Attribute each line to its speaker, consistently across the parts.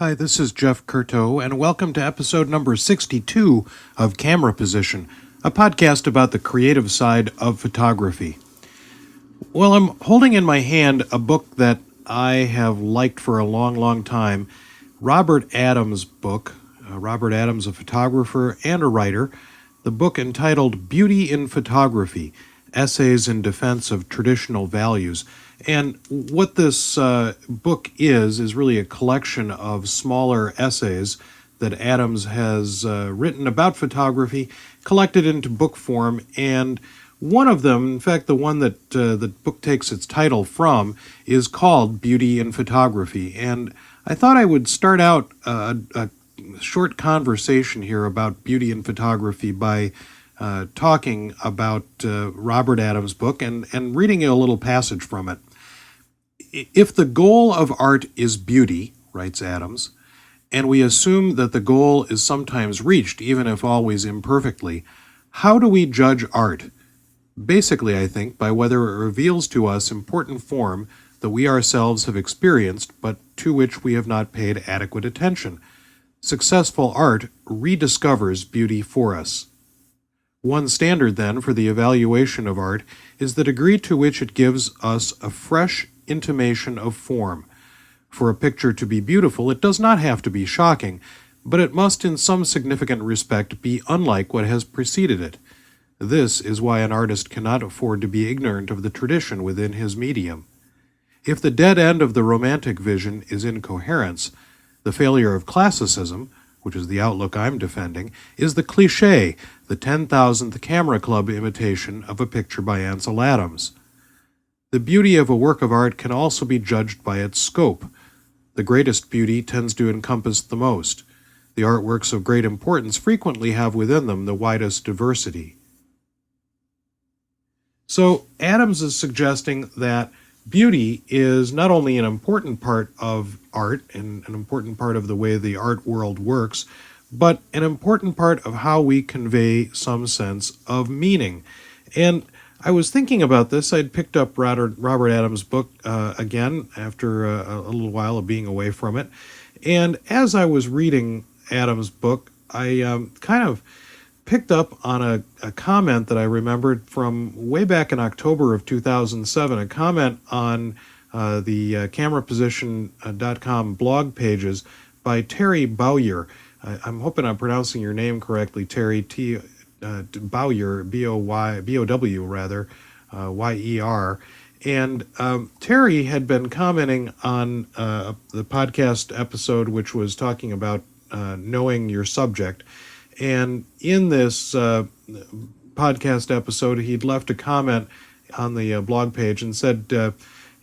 Speaker 1: Hi, this is Jeff Curto, and welcome to episode number 62 of Camera Position, a podcast about the creative side of photography. Well, I'm holding in my hand a book that I have liked for a long time, Robert Adams' book. Robert Adams, a photographer and a writer, the book entitled Beauty in Photography, Essays in Defense of Traditional Values. And what this book is really a collection of smaller essays that Adams has written about photography, collected into book form. And one of them, in fact, the one that the book takes its title from, is called Beauty in Photography. And I thought I would start out a short conversation here about beauty in photography by talking about Robert Adams' book and reading a little passage from it. If the goal of art is beauty, writes Adams, and we assume that the goal is sometimes reached, even if always imperfectly, how do we judge art? Basically, I think, by whether it reveals to us important form that we ourselves have experienced, but to which we have not paid adequate attention. Successful art rediscovers beauty for us. One standard, then, for the evaluation of art is the degree to which it gives us a fresh intimation of form. For a picture to be beautiful, it does not have to be shocking, but it must in some significant respect be unlike what has preceded it. This is why an artist cannot afford to be ignorant of the tradition within his medium. If the dead end of the romantic vision is incoherence, the failure of classicism, which is the outlook I'm defending, is the cliché, the 10,000th Camera Club imitation of a picture by Ansel Adams. The beauty of a work of art can also be judged by its scope. The greatest beauty tends to encompass the most. The artworks of great importance frequently have within them the widest diversity. So Adams is suggesting that beauty is not only an important part of art and an important part of the way the art world works, but an important part of how we convey some sense of meaning. And I was thinking about this. I'd picked up Robert Adams' book again after a little while of being away from it. And as I was reading Adams' book, I kind of picked up on a comment that I remembered from way back in October of 2007, a comment on the cameraposition.com blog pages by Terry Bowyer. I'm hoping I'm pronouncing your name correctly, Terry, Bowyer, B-O-W rather, Y-E-R. And Terry had been commenting on the podcast episode which was talking about knowing your subject. And in this podcast episode, he'd left a comment on the blog page and said,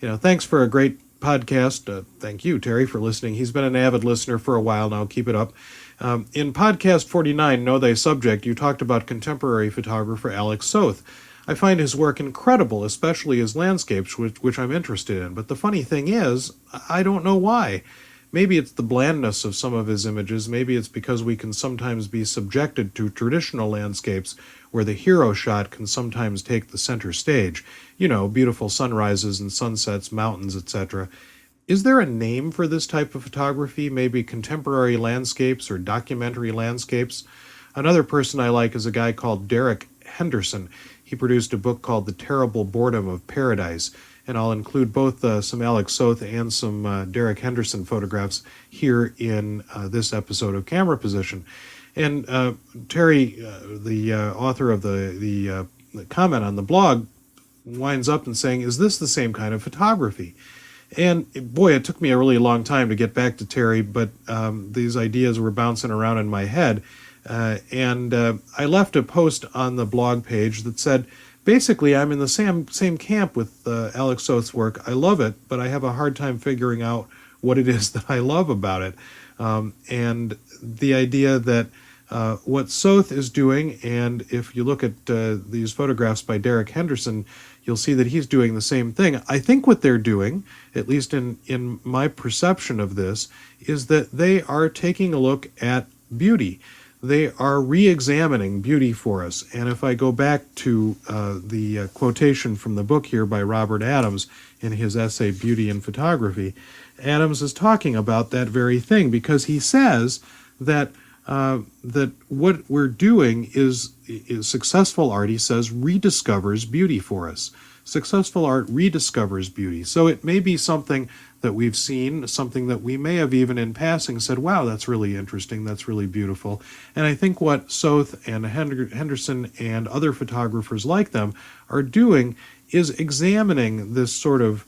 Speaker 1: thanks for a great podcast. Thank you, Terry, for listening. He's been an avid listener for a while now. Keep it up. In podcast 49, Know Thy Subject, you talked about contemporary photographer Alex Soth. I find his work incredible, especially his landscapes, which I'm interested in. But the funny thing is, I don't know why. Maybe it's the blandness of some of his images. Maybe it's because we can sometimes be subjected to traditional landscapes where the hero shot can sometimes take the center stage. Beautiful sunrises and sunsets, mountains, etc. Is there a name for this type of photography? Maybe contemporary landscapes or documentary landscapes? Another person I like is a guy called Derek Henderson. He produced a book called The Terrible Boredom of Paradise. And I'll include both some Alex Soth and some Derek Henderson photographs here in this episode of Camera Position. And Terry, the author of the comment on the blog, winds up and saying, is this the same kind of photography? And boy, it took me a really long time to get back to Terry, but these ideas were bouncing around in my head. And I left a post on the blog page that said, basically, I'm in the same camp with Alex Soth's work. I love it, but I have a hard time figuring out what it is that I love about it. And the idea that what Soth is doing, and if you look at these photographs by Derek Henderson, you'll see that he's doing the same thing. I think what they're doing, at least in my perception of this, is that they are taking a look at beauty. They are re-examining beauty for us. And if I go back to the quotation from the book here by Robert Adams in his essay, Beauty in Photography, Adams is talking about that very thing, because he says that that what we're doing is successful art, he says, rediscovers beauty for us. Successful art rediscovers beauty. So it may be something that we've seen, something that we may have even in passing said, wow, that's really interesting, that's really beautiful. And I think what Soth and Henderson and other photographers like them are doing is examining this sort of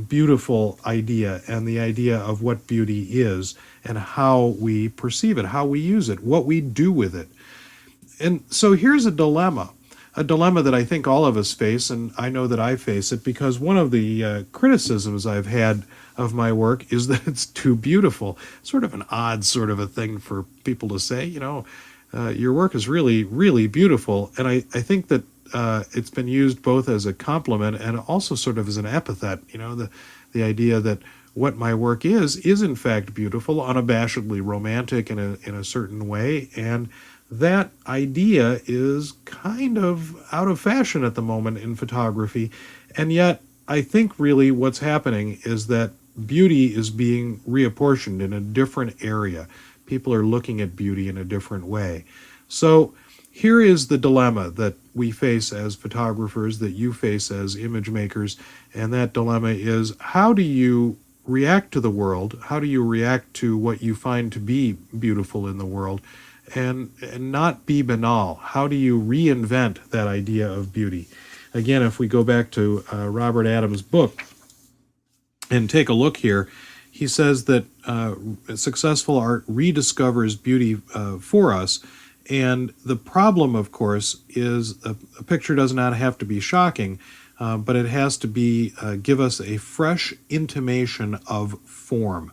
Speaker 1: beautiful idea, and the idea of what beauty is and how we perceive it, how we use it, what we do with it. And so here's a dilemma that I think all of us face, and I know that I face it, because one of the criticisms I've had of my work is that it's too beautiful. Sort of an odd sort of a thing for people to say, your work is really, really beautiful. And I think that it's been used both as a compliment and also sort of as an epithet, the idea that what my work is in fact beautiful, unabashedly romantic in a certain way, and that idea is kind of out of fashion at the moment in photography. And yet I think really what's happening is that beauty is being reapportioned in a different area. People are looking at beauty in a different way. So here is the dilemma that we face as photographers, that you face as image makers, and that dilemma is, how do you react to the world? How do you react to what you find to be beautiful in the world, and not be banal? How do you reinvent that idea of beauty? Again, if we go back to Robert Adams' book and take a look here, he says that successful art rediscovers beauty for us. And the problem, of course, is a picture does not have to be shocking, but it has to be give us a fresh intimation of form.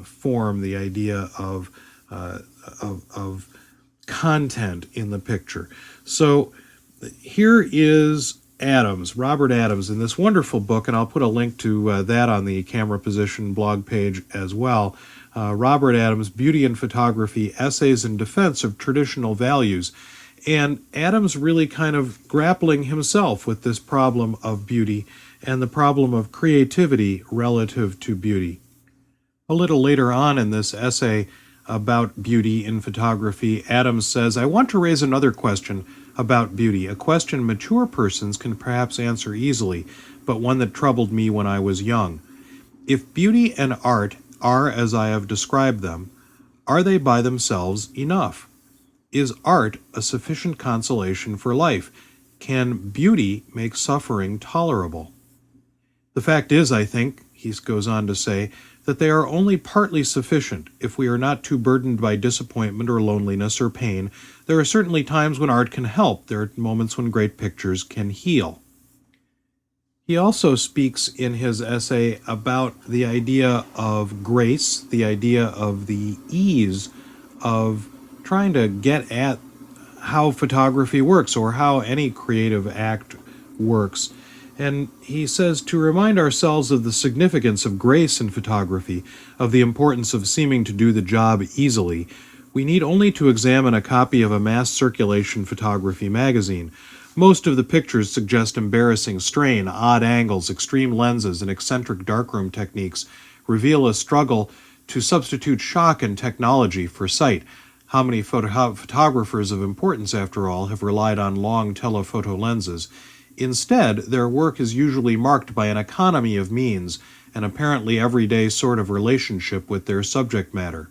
Speaker 1: Form, the idea of content in the picture. So here is Adams, Robert Adams, in this wonderful book, and I'll put a link to that on the Camera Position blog page as well. Robert Adams, Beauty in Photography, Essays in Defense of Traditional Values. And Adams really kind of grappling himself with this problem of beauty and the problem of creativity relative to beauty. A little later on in this essay about beauty in photography, Adams says, I want to raise another question about beauty, a question mature persons can perhaps answer easily, but one that troubled me when I was young. If beauty and art are as I have described them, are they by themselves enough? Is art a sufficient consolation for life? Can beauty make suffering tolerable? The fact is, I think, he goes on to say, that they are only partly sufficient if we are not too burdened by disappointment or loneliness or pain. There are certainly times when art can help. There are moments when great pictures can heal. He also speaks in his essay about the idea of grace, the idea of the ease of trying to get at how photography works, or how any creative act works. And he says to remind ourselves of the significance of grace in photography, of the importance of seeming to do the job easily, we need only to examine a copy of a mass circulation photography magazine. Most of the pictures suggest embarrassing strain, odd angles, extreme lenses, and eccentric darkroom techniques reveal a struggle to substitute shock and technology for sight. How many photographers of importance, after all, have relied on long telephoto lenses? Instead, their work is usually marked by an economy of means, an apparently everyday sort of relationship with their subject matter.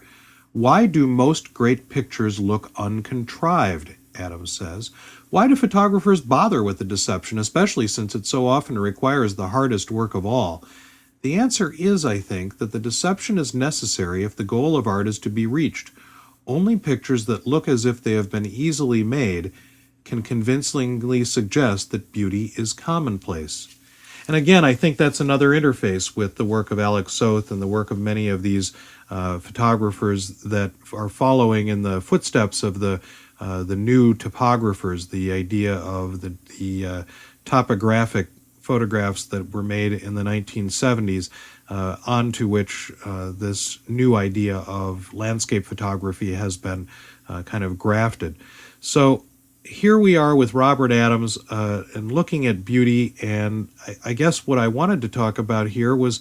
Speaker 1: Why do most great pictures look uncontrived? Adams says. Why do photographers bother with the deception, especially since it so often requires the hardest work of all? The answer is, I think, that the deception is necessary if the goal of art is to be reached. Only pictures that look as if they have been easily made can convincingly suggest that beauty is commonplace. And again, I think that's another interface with the work of Alex Soth and the work of many of these photographers that are following in the footsteps of the new topographers, the idea of the topographic photographs that were made in the 1970s, onto which this new idea of landscape photography has been kind of grafted. So here we are with Robert Adams and looking at beauty, and I guess what I wanted to talk about here was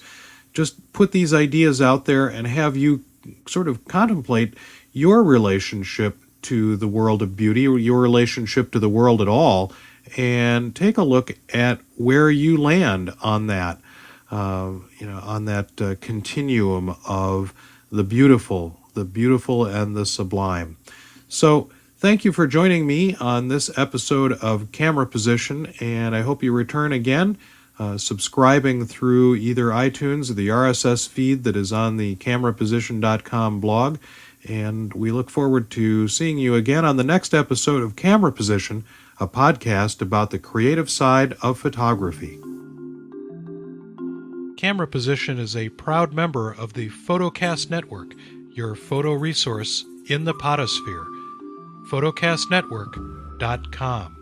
Speaker 1: just put these ideas out there and have you sort of contemplate your relationship to the world of beauty, or your relationship to the world at all, and take a look at where you land on that, on that continuum of the beautiful and the sublime. So thank you for joining me on this episode of Camera Position, and I hope you return again, subscribing through either iTunes or the RSS feed that is on the cameraposition.com blog. And we look forward to seeing you again on the next episode of Camera Position, a podcast about the creative side of photography. Camera Position is a proud member of the Photocast Network, your photo resource in the potosphere. photocastnetwork.com